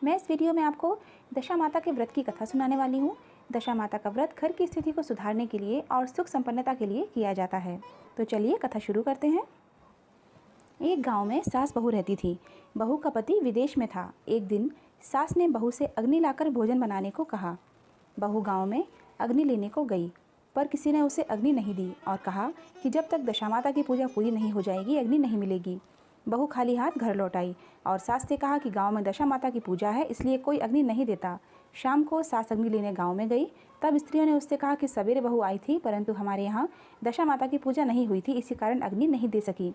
मैं इस वीडियो में आपको दशा माता के व्रत की कथा सुनाने वाली हूँ। दशा माता का व्रत घर की स्थिति को सुधारने के लिए और सुख संपन्नता के लिए किया जाता है। तो चलिए कथा शुरू करते हैं। एक गांव में सास बहू रहती थी। बहू का पति विदेश में था। एक दिन सास ने बहू से अग्नि लाकर भोजन बनाने को कहा। बहू गांव में अग्नि लेने को गई, पर किसी ने उसे अग्नि नहीं दी और कहा कि जब तक दशा माता की पूजा पूरी नहीं हो जाएगी अग्नि नहीं मिलेगी। बहू खाली हाथ घर लौट आई और सास से कहा कि गांव में दशा माता की पूजा है, इसलिए कोई अग्नि नहीं देता। शाम को सास अग्नि लेने गांव में गई। तब स्त्रियों ने उससे कहा कि सवेरे बहू आई थी, परंतु हमारे यहाँ दशा माता की पूजा नहीं हुई थी, इसी कारण अग्नि नहीं दे सकी।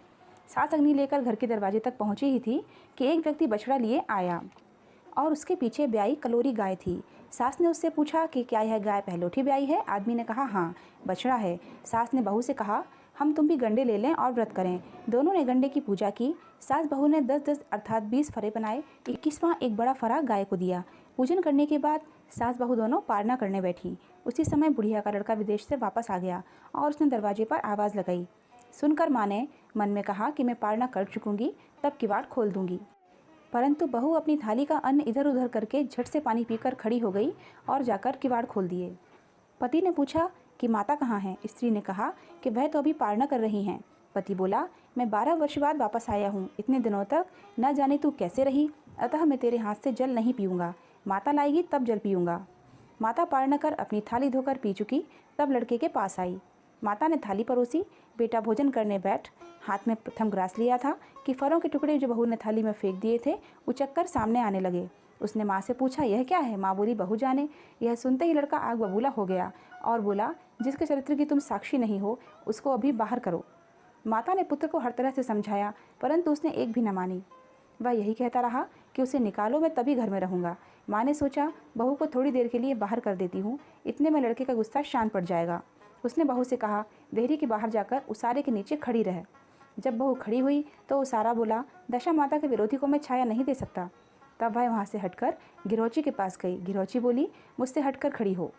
सास अग्नि लेकर घर के दरवाजे तक पहुंची ही थी कि एक व्यक्ति बछड़ा लिए आया और उसके पीछे ब्याई कलोरी गाय थी। सास ने उससे पूछा कि क्या यह गाय पहलोठी ब्याई है? आदमी ने कहा हाँ, बछड़ा है। सास ने बहू से कहा हम तुम भी गंडे ले लें और व्रत करें। दोनों ने गंडे की पूजा की। सास बहू ने 10-10 अर्थात 20 फरे बनाए। 21वां एक बड़ा फरा गाय को दिया। पूजन करने के बाद सास बहू दोनों पारना करने बैठी। उसी समय बुढ़िया का लड़का विदेश से वापस आ गया और उसने दरवाजे पर आवाज़ लगाई। सुनकर माँ ने मन में कहा कि मैं पारना कर चुकूंगी, तब किवाड़ खोल दूंगी। परंतु बहू अपनी थाली का अन्न इधर उधर करके झट से पानी पीकर खड़ी हो गई और जाकर किवाड़ खोल दिए। पति ने पूछा कि माता कहाँ हैं? स्त्री ने कहा कि वह तो अभी पारना कर रही हैं। पति बोला मैं 12 वर्ष बाद वापस आया हूँ, इतने दिनों तक न जाने तू कैसे रही, अतः मैं तेरे हाथ से जल नहीं पीऊँगा, माता लाएगी तब जल पीऊँगा। माता पारना कर अपनी थाली धोकर पी चुकी, तब लड़के के पास आई। माता ने थाली परोसी। बेटा भोजन करने बैठ। हाथ में प्रथम ग्रास लिया था कि फरों के टुकड़े जो बहू ने थाली में फेंक दिए थे उचक कर सामने आने लगे। उसने माँ से पूछा यह क्या है? माँ बोली बहू जाने। यह सुनते ही लड़का आग बबूला हो गया और बोला जिसके चरित्र की तुम साक्षी नहीं हो उसको अभी बाहर करो। माता ने पुत्र को हर तरह से समझाया, परंतु उसने एक भी न मानी। वह यही कहता रहा कि उसे निकालो, मैं तभी घर में रहूँगा। माँ ने सोचा बहू को थोड़ी देर के लिए बाहर कर देती हूँ, इतने में लड़के का गुस्सा शांत पड़ जाएगा। उसने बहू से कहा देहरी के बाहर जाकर उसारे के नीचे खड़ी रह। जब बहू खड़ी हुई तो उसारा बोला दशा माता के विरोधी को मैं छाया नहीं दे सकता। तब वह वहाँ से हटकर गिरोची के पास गई। गिरोची बोली मुझसे हटकर खड़ी हो।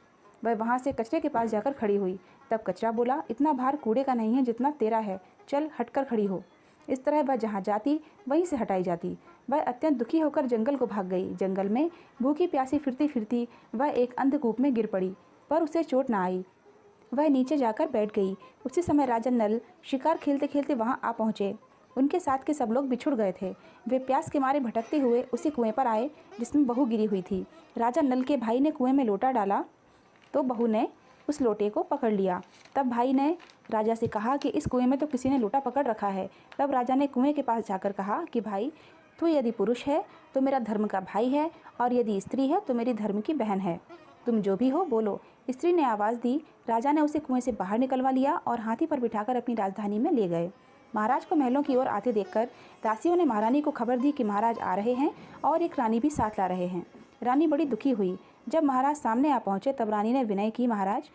वह वहाँ से कचरे के पास जाकर खड़ी हुई। तब कचरा बोला इतना भार कूड़े का नहीं है जितना तेरा है, चल हटकर खड़ी हो। इस तरह वह जहाँ जाती वहीं से हटाई जाती। वह अत्यंत दुखी होकर जंगल को भाग गई। जंगल में भूखी प्यासी फिरती फिरती वह एक अंधकूप में गिर पड़ी, पर उसे चोट न आई। वह नीचे जाकर बैठ गई। उसी समय राजा नल शिकार खेलते खेलते वहां आ पहुंचे। उनके साथ के सब लोग बिछुड़ गए थे। वे प्यास के मारे भटकते हुए उसी कुएं पर आए जिसमें बहू गिरी हुई थी। राजा नल के भाई ने कुएं में लोटा डाला तो बहू ने उस लोटे को पकड़ लिया। तब भाई ने राजा से कहा कि इस कुएं में तो किसी ने लोटा पकड़ रखा है। तब राजा ने कुएं के पास जाकर कहा कि भाई तू यदि पुरुष है तो मेरा धर्म का भाई है, और यदि स्त्री है तो मेरी धर्म की बहन है। तुम जो भी हो बोलो। स्त्री ने आवाज़ दी। राजा ने उसे कुएं से बाहर निकलवा लिया और हाथी पर बिठाकर अपनी राजधानी में ले गए। महाराज को महलों की ओर आते देखकर दासियों ने महारानी को खबर दी कि महाराज आ रहे हैं और एक रानी भी साथ ला रहे हैं। रानी बड़ी दुखी हुई। जब महाराज सामने आ पहुंचे तब रानी ने विनय की, महाराज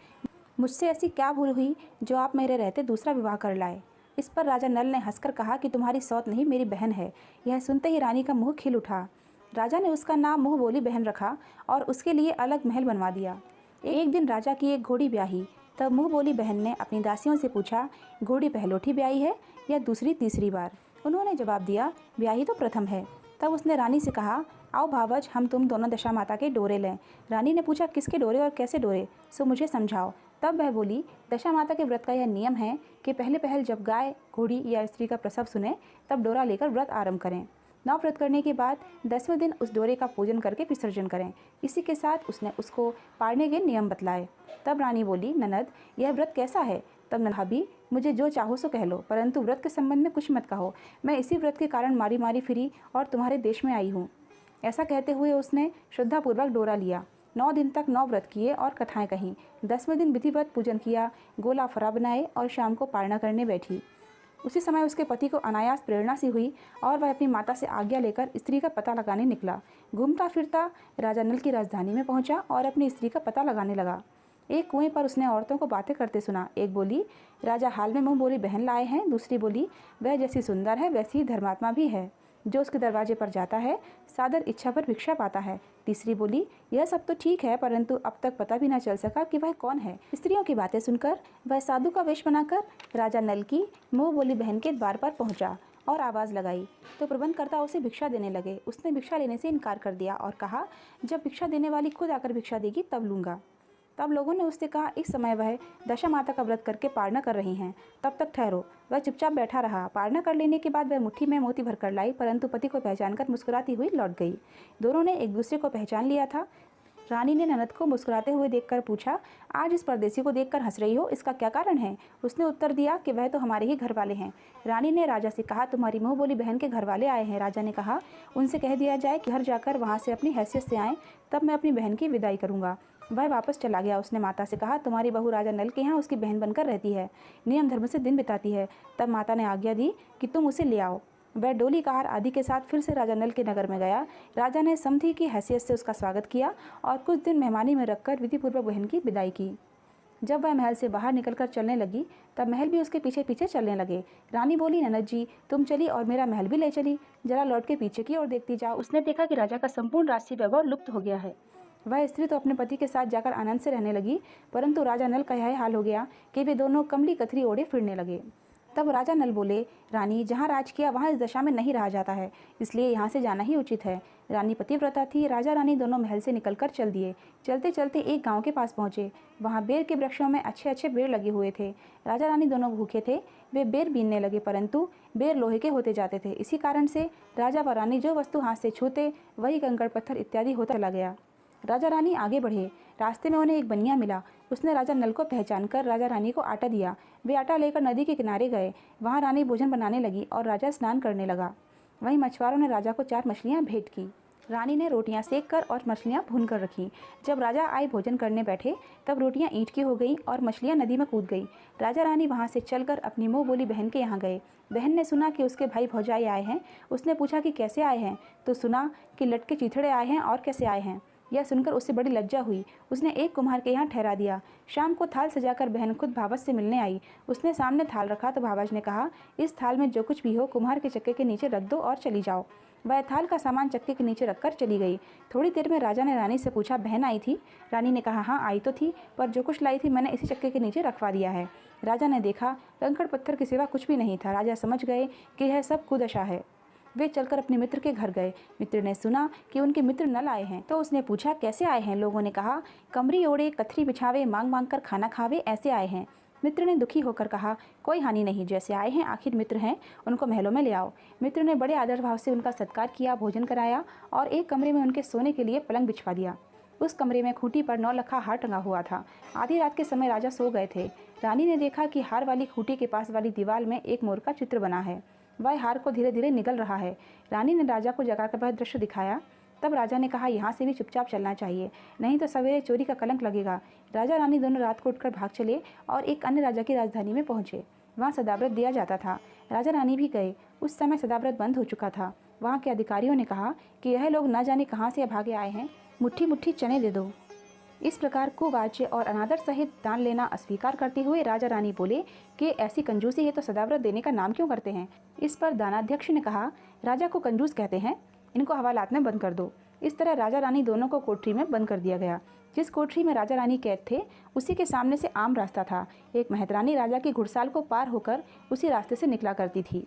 मुझसे ऐसी क्या भूल हुई जो आप मेरे रहते दूसरा विवाह कर लाए? इस पर राजा नल ने हंसकर कहा कि तुम्हारी सौत नहीं, मेरी बहन है। यह सुनते ही रानी का मुँह खिल उठा। राजा ने उसका नाम मुँह बोली बहन रखा और उसके लिए अलग महल बनवा दिया। एक दिन राजा की एक घोड़ी ब्याही। तब मुँह बोली बहन ने अपनी दासियों से पूछा घोड़ी पहलोठी ब्याही है या दूसरी तीसरी बार? उन्होंने जवाब दिया ब्याही तो प्रथम है। तब उसने रानी से कहा आओ भावज, हम तुम दोनों दशा माता के डोरे लें। रानी ने पूछा किसके डोरे और कैसे डोरे, सो मुझे समझाओ। तब वह बोली दशा माता के व्रत का यह नियम है कि पहले पहल जब गाय, घोड़ी या स्त्री का प्रसव सुने तब डोरा लेकर व्रत आरंभ करें। 9 व्रत करने के बाद 10वें दिन उस डोरे का पूजन करके विसर्जन करें। इसी के साथ उसने उसको पाड़ने के नियम बतलाए। तब रानी बोली ननद यह व्रत कैसा है? तब ननद भाभी मुझे जो चाहो सो कह लो, परंतु व्रत के संबंध में कुछ मत कहो। मैं इसी व्रत के कारण मारी मारी फिरी और तुम्हारे देश में आई हूँ। ऐसा कहते हुए उसने श्रद्धापूर्वक डोरा लिया। 9 दिन तक 9 व्रत किए और कथाएं कहीं। 10वें दिन विधिवत पूजन किया, गोला फरा बनाए और शाम को पारना करने बैठी। उसी समय उसके पति को अनायास प्रेरणा सी हुई और वह अपनी माता से आज्ञा लेकर स्त्री का पता लगाने निकला। घूमता फिरता राजा नल की राजधानी में पहुंचा और अपनी स्त्री का पता लगाने लगा। एक कुएं पर उसने औरतों को बातें करते सुना। एक बोली राजा हाल में मुँह बोली बहन लाए हैं। दूसरी बोली वह जैसी सुंदर है वैसी ही धर्मात्मा भी है, जो उसके दरवाजे पर जाता है सादर इच्छा पर भिक्षा पाता है। तीसरी बोली यह सब तो ठीक है, परंतु अब तक पता भी न चल सका कि वह कौन है। स्त्रियों की बातें सुनकर वह साधु का वेश बनाकर राजा नल की मुँह बोली बहन के द्वार पर पहुंचा और आवाज़ लगाई तो प्रबंधकर्ता उसे भिक्षा देने लगे। उसने भिक्षा लेने से इनकार कर दिया और कहा, जब भिक्षा देने वाली खुद आकर भिक्षा देगी तब लूँगा। तब लोगों ने उससे कहा, इस समय वह दशा माता का व्रत करके पारणा कर रही हैं, तब तक ठहरो। वह चुपचाप बैठा रहा। पारणा कर लेने के बाद वह मुट्ठी में मोती भरकर लाई, परंतु पति को पहचानकर मुस्कुराती हुई लौट गई। दोनों ने एक दूसरे को पहचान लिया था। रानी ने ननद को मुस्कुराते हुए देखकर पूछा, आज इस परदेसी को देखकर हंस रही हो, इसका क्या कारण है? उसने उत्तर दिया कि वह तो हमारे ही घर वाले हैं। रानी ने राजा से कहा, तुम्हारी मुँह बोली बहन के घर वाले आए हैं। राजा ने कहा, उनसे कह दिया जाए कि घर जाकर वहाँ से अपनी हैसियत से आएँ, तब मैं अपनी बहन की विदाई करूँगा। वह वापस चला गया। उसने माता से कहा, तुम्हारी बहू राजा नल के यहाँ उसकी बहन बनकर रहती है, नियम धर्म से दिन बिताती है। तब माता ने आज्ञा दी कि तुम उसे ले आओ। वह डोली कार आदि के साथ फिर से राजा नल के नगर में गया। राजा ने समधी की हैसियत से उसका स्वागत किया और कुछ दिन मेहमानी में रखकर विधिपूर्वक बहन की विदाई की। जब वह महल से बाहर निकलकर चलने लगी, तब महल भी उसके पीछे पीछे चलने लगे। रानी बोली, ननद जी, तुम चली और मेरा महल भी ले चली, जरा लौट के पीछे की ओर देखती जाओ। उसने देखा कि राजा का संपूर्ण राजसी वैभव लुप्त हो गया है। वह स्त्री तो अपने पति के साथ जाकर आनंद से रहने लगी, परंतु राजा नल का यह हाल हो गया कि वे दोनों कमली कथरी ओढ़े फिरने लगे। तब राजा नल बोले, रानी, जहाँ राज किया वहाँ इस दशा में नहीं रहा जाता है, इसलिए यहाँ से जाना ही उचित है। रानी पतिव्रता थी। राजा रानी दोनों महल से निकलकर चल दिए। चलते चलते एक गांव के पास पहुँचे। वहाँ बेर के वृक्षों में अच्छे अच्छे बेर लगे हुए थे। राजा रानी दोनों भूखे थे। वे बेर बीनने लगे, परंतु बेर लोहे के होते जाते थे। इसी कारण से राजा व रानी जो वस्तु हाथ से छूते वही कंकड़ पत्थर इत्यादि होता चला गया। राजा रानी आगे बढ़े। रास्ते में उन्हें एक बनिया मिला। उसने राजा नल को पहचान कर राजा रानी को आटा दिया। वे आटा लेकर नदी के किनारे गए। वहाँ रानी भोजन बनाने लगी और राजा स्नान करने लगा। वहीं मछुआरों ने राजा को 4 मछलियाँ भेंट की। रानी ने रोटियां सेक कर और मछलियां भून कर रखी। जब राजा आए भोजन करने बैठे, तब रोटियां ईंट की हो गईं और मछलियां नदी में कूद गई। राजा रानी वहां से चलकर अपनी मुँह बोली बहन के यहाँ गए। बहन ने सुना कि उसके भाई भौजाई आए हैं। उसने पूछा कि कैसे आए हैं, तो सुना कि लटके चिथड़े आए हैं और कैसे आए हैं। यह सुनकर उससे बड़ी लज्जा हुई। उसने एक कुम्हार के यहाँ ठहरा दिया। शाम को थाल सजाकर बहन खुद भावज से मिलने आई। उसने सामने थाल रखा तो भावज ने कहा, इस थाल में जो कुछ भी हो कुम्हार के चक्के के नीचे रख दो और चली जाओ। वह थाल का सामान चक्के के नीचे रखकर चली गई। थोड़ी देर में राजा ने रानी से पूछा, बहन आई थी? रानी ने कहा, हाँ आई तो थी, पर जो कुछ लाई थी मैंने इसी चक्के के नीचे रखवा दिया है। राजा ने देखा, कंकड़ पत्थर के सिवा कुछ भी नहीं था। राजा समझ गए कि यह सब कुदशा है। वे चलकर अपने मित्र के घर गए। मित्र ने सुना कि उनके मित्र नल आए हैं, तो उसने पूछा, कैसे आए हैं? लोगों ने कहा, कमरी ओढ़े, कथरी बिछावे, मांग मांग कर खाना खावे, ऐसे आए हैं। मित्र ने दुखी होकर कहा, कोई हानि नहीं, जैसे आए हैं आखिर मित्र हैं, उनको महलों में ले आओ। मित्र ने बड़े आदर भाव से उनका सत्कार किया, भोजन कराया और एक कमरे में उनके सोने के लिए पलंग बिछवा दिया। उस कमरे में खूंटी पर 9 लखा हार टंगा हुआ था। आधी रात के समय राजा सो गए थे। रानी ने देखा कि हार वाली खूंटी के पास वाली दीवार में एक मोर का चित्र बना है। वह हार को धीरे धीरे निगल रहा है। रानी ने राजा को जगाकर वह दृश्य दिखाया। तब राजा ने कहा, यहाँ से भी चुपचाप चलना चाहिए, नहीं तो सवेरे चोरी का कलंक लगेगा। राजा रानी दोनों रात को उठकर भाग चले और एक अन्य राजा की राजधानी में पहुँचे। वहाँ सदाव्रत दिया जाता था। राजा रानी भी गए। उस समय सदाव्रत बंद हो चुका था। वहाँ के अधिकारियों ने कहा कि यह लोग न जाने कहाँ से भागे आए हैं, मुट्ठी मुट्ठी चने दे दो। इस प्रकार कुवाच्य और अनादर सहित दान लेना अस्वीकार करते हुए राजा रानी बोले कि ऐसी कंजूसी है तो सदाव्रत देने का नाम क्यों करते हैं। इस पर दानाध्यक्ष ने कहा, राजा को कंजूस कहते हैं, इनको हवालात में बंद कर दो। इस तरह राजा रानी दोनों को कोठरी में बंद कर दिया गया। जिस कोठरी में राजा रानी कैद थे, उसी के सामने से आम रास्ता था। एक मेहतरानी राजा की घुड़साल को पार होकर उसी रास्ते से निकला करती थी।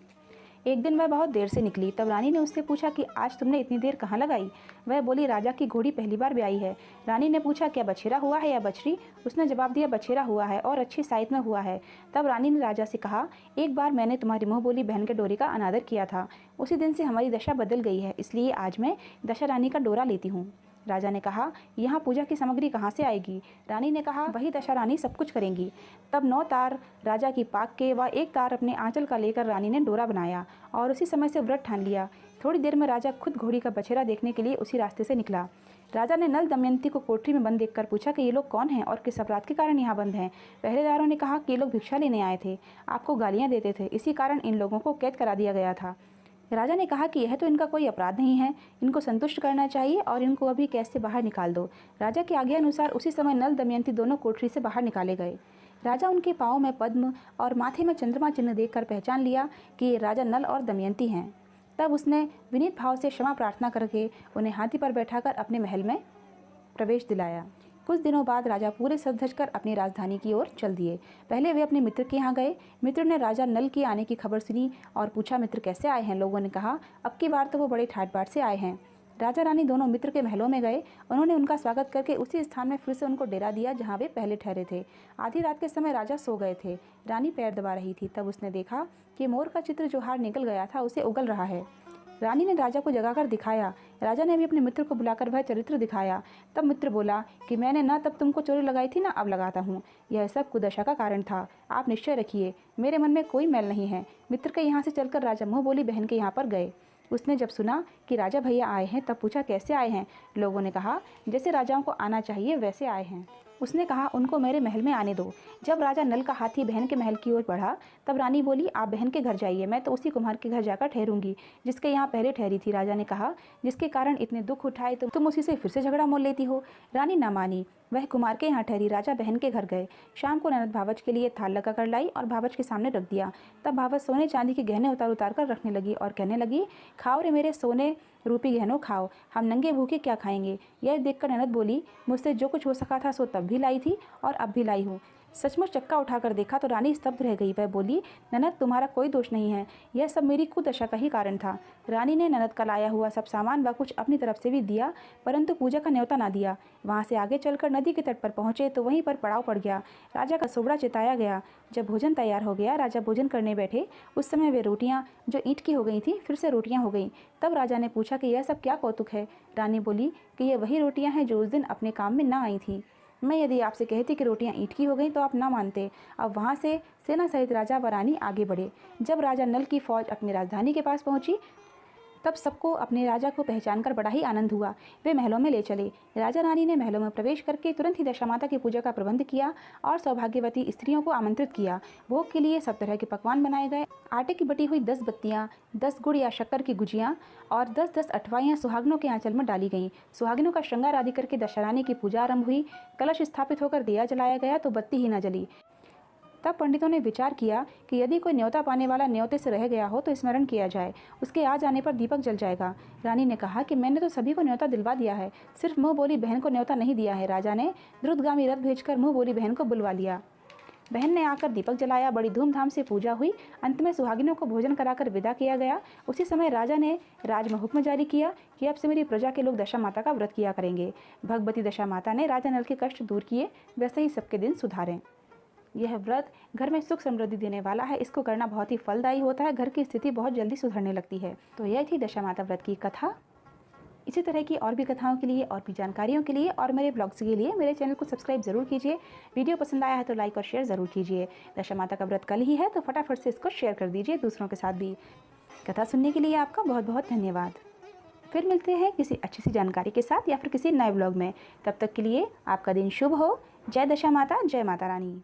एक दिन वह बहुत देर से निकली। तब रानी ने उससे पूछा कि आज तुमने इतनी देर कहाँ लगाई? वह बोली, राजा की घोड़ी पहली बार ब्याई है। रानी ने पूछा, क्या बछेरा हुआ है या बछड़ी? उसने जवाब दिया, बछेरा हुआ है और अच्छी साइज में हुआ है। तब रानी ने राजा से कहा, एक बार मैंने तुम्हारी मुँह बोली बहन के डोरे का अनादर किया था। उसी दिन से हमारी दशा बदल गई है, इसलिए आज मैं दशा रानी का डोरा लेती हूँ। राजा ने कहा, यहाँ पूजा की सामग्री कहाँ से आएगी? रानी ने कहा, वही दशा रानी सब कुछ करेंगी। तब 9 तार राजा की पाक के व 1 तार अपने आंचल का लेकर रानी ने डोरा बनाया और उसी समय से व्रत ठान लिया। थोड़ी देर में राजा खुद घोड़ी का बछेरा देखने के लिए उसी रास्ते से निकला। राजा ने नल दमयंती को कोठरी में बंद देखकर पूछा कि ये लोग कौन हैं और किस अपराध के कारण यहाँ बंद हैं। पहरेदारों ने कहा कि ये लोग भिक्षा लेने आए थे, आपको गालियाँ देते थे, इसी कारण इन लोगों को कैद करा दिया गया था। राजा ने कहा कि यह तो इनका कोई अपराध नहीं है, इनको संतुष्ट करना चाहिए और इनको अभी कैद से बाहर निकाल दो। राजा की आज्ञा अनुसार उसी समय नल दमयंती दोनों कोठरी से बाहर निकाले गए। राजा उनके पाँव में पद्म और माथे में चंद्रमा चिन्ह देखकर पहचान लिया कि ये राजा नल और दमयंती हैं। तब उसने विनीत भाव से क्षमा प्रार्थना करके उन्हें हाथी पर बैठाकर अपने महल में प्रवेश दिलाया। कुछ दिनों बाद राजा पूरे सज धज कर अपनी राजधानी की ओर चल दिए। पहले वे अपने मित्र के यहाँ गए। मित्र ने राजा नल के आने की खबर सुनी और पूछा, मित्र कैसे आए हैं? लोगों ने कहा, अब की बार तो वो बड़े ठाट बाट से आए हैं। राजा रानी दोनों मित्र के महलों में गए। उन्होंने उनका स्वागत करके उसी स्थान में फिर से उनको डेरा दिया जहाँ वे पहले ठहरे थे। आधी रात के समय राजा सो गए थे। रानी पैर दबा रही थी। तब उसने देखा कि मोर का चित्र जो हार निकल गया था उसे उगल रहा है। रानी ने राजा को जगाकर दिखाया। राजा ने भी अपने मित्र को बुलाकर वह चरित्र दिखाया। तब मित्र बोला कि मैंने ना तब तुमको चोरी लगाई थी ना अब लगाता हूँ। यह सब कुदशा का कारण था। आप निश्चय रखिए, मेरे मन में कोई मैल नहीं है। मित्र के यहाँ से चलकर राजा मुँह बोली बहन के यहाँ पर गए। उसने जब सुना कि राजा भैया आए हैं तब पूछा, कैसे आए हैं? लोगों ने कहा, जैसे राजाओं को आना चाहिए वैसे आए हैं। उसने कहा, उनको मेरे महल में आने दो। जब राजा नल का हाथी बहन के महल की ओर बढ़ा तब रानी बोली, आप बहन के घर जाइए, मैं तो उसी कुम्हार के घर जाकर ठहरूंगी जिसके यहाँ पहले ठहरी थी। राजा ने कहा, जिसके कारण इतने दुख उठाए तो तुम उसी से फिर से झगड़ा मोल लेती हो। रानी ना मानी, वह कुमार के यहाँ ठहरी। राजा बहन के घर गए। शाम को ननद भावच के लिए थाल लगा कर लाई और भावच के सामने रख दिया। तब भावच सोने चांदी के गहने उतार उतार कर रखने लगी और कहने लगी, खाओ रे मेरे सोने रूपी गहनों खाओ, हम नंगे भूखे क्या खाएंगे। यह देखकर ननद बोली, मुझसे जो कुछ हो सका था सो तब भी लाई थी और अब भी लाई हूँ। सचमुच चक्का उठाकर देखा तो रानी स्तब्ध रह गई। वह बोली, ननद तुम्हारा कोई दोष नहीं है, यह सब मेरी कुदशा का ही कारण था। रानी ने ननद का लाया हुआ सब सामान व कुछ अपनी तरफ से भी दिया, परंतु पूजा का न्योता ना दिया। वहाँ से आगे चलकर नदी के तट पर पहुँचे तो वहीं पर पड़ाव पड़ गया। राजा का सोबड़ा चिताया गया। जब भोजन तैयार हो गया, राजा भोजन करने बैठे। उस समय वे रोटियाँ जो ईंट की हो गई थी फिर से रोटियाँ हो गईं। तब राजा ने पूछा कि यह सब क्या कौतुक है? रानी बोली कि ये वही रोटियाँ हैं जो उस दिन अपने काम में ना आई थी। मैं यदि आपसे कहती कि रोटियां ईंट की हो गई तो आप ना मानते। अब वहाँ से सेना सहित राजा व रानी आगे बढ़े। जब राजा नल की फौज अपनी राजधानी के पास पहुंची तब सबको अपने राजा को पहचानकर बड़ा ही आनंद हुआ। वे महलों में ले चले। राजा रानी ने महलों में प्रवेश करके तुरंत ही दशा माता की पूजा का प्रबंध किया और सौभाग्यवती स्त्रियों को आमंत्रित किया। भोग के लिए सब तरह के पकवान बनाए गए। आटे की बटी हुई 10 बत्तियाँ, 10 गुड़ या शक्कर की गुजियाँ और 10-10 अठवाइयाँ सुहागिनों के आंचल में डाली गईं। सुहागिनों का श्रृंगार आदि करके दशा रानी की पूजा आरंभ हुई। कलश स्थापित होकर दिया जलाया गया तो बत्ती ही न जली। तब पंडितों ने विचार किया कि यदि कोई न्योता पाने वाला न्योते से रह गया हो तो स्मरण किया जाए, उसके आ जाने पर दीपक जल जाएगा। रानी ने कहा कि मैंने तो सभी को न्योता दिलवा दिया है, सिर्फ मुँह बोली बहन को न्योता नहीं दिया है। राजा ने द्रुतगामी रथ भेजकर मुँह बोली बहन को बुलवा लिया। बहन ने आकर दीपक जलाया। बड़ी धूमधाम से पूजा हुई। अंत में सुहागिनों को भोजन कराकर विदा किया गया। उसी समय राजा ने राज में हुक्म जारी किया कि अब से मेरी प्रजा के लोग दशा माता का व्रत किया करेंगे। भगवती दशा माता ने राजा नल के कष्ट दूर किए, वैसे ही सबके दिन सुधारें। यह व्रत घर में सुख समृद्धि देने वाला है। इसको करना बहुत ही फलदायी होता है। घर की स्थिति बहुत जल्दी सुधरने लगती है। तो यह थी दशा माता व्रत की कथा। इसी तरह की और भी कथाओं के लिए और भी जानकारियों के लिए और मेरे ब्लॉग्स के लिए मेरे चैनल को सब्सक्राइब ज़रूर कीजिए। वीडियो पसंद आया है तो लाइक और शेयर ज़रूर कीजिए। दशा माता का व्रत कल ही है तो फटाफट से इसको शेयर कर दीजिए दूसरों के साथ भी। कथा सुनने के लिए आपका बहुत बहुत धन्यवाद। फिर मिलते हैं किसी अच्छी सी जानकारी के साथ या फिर किसी नए ब्लॉग में। तब तक के लिए आपका दिन शुभ हो। जय दशा माता, जय माता रानी।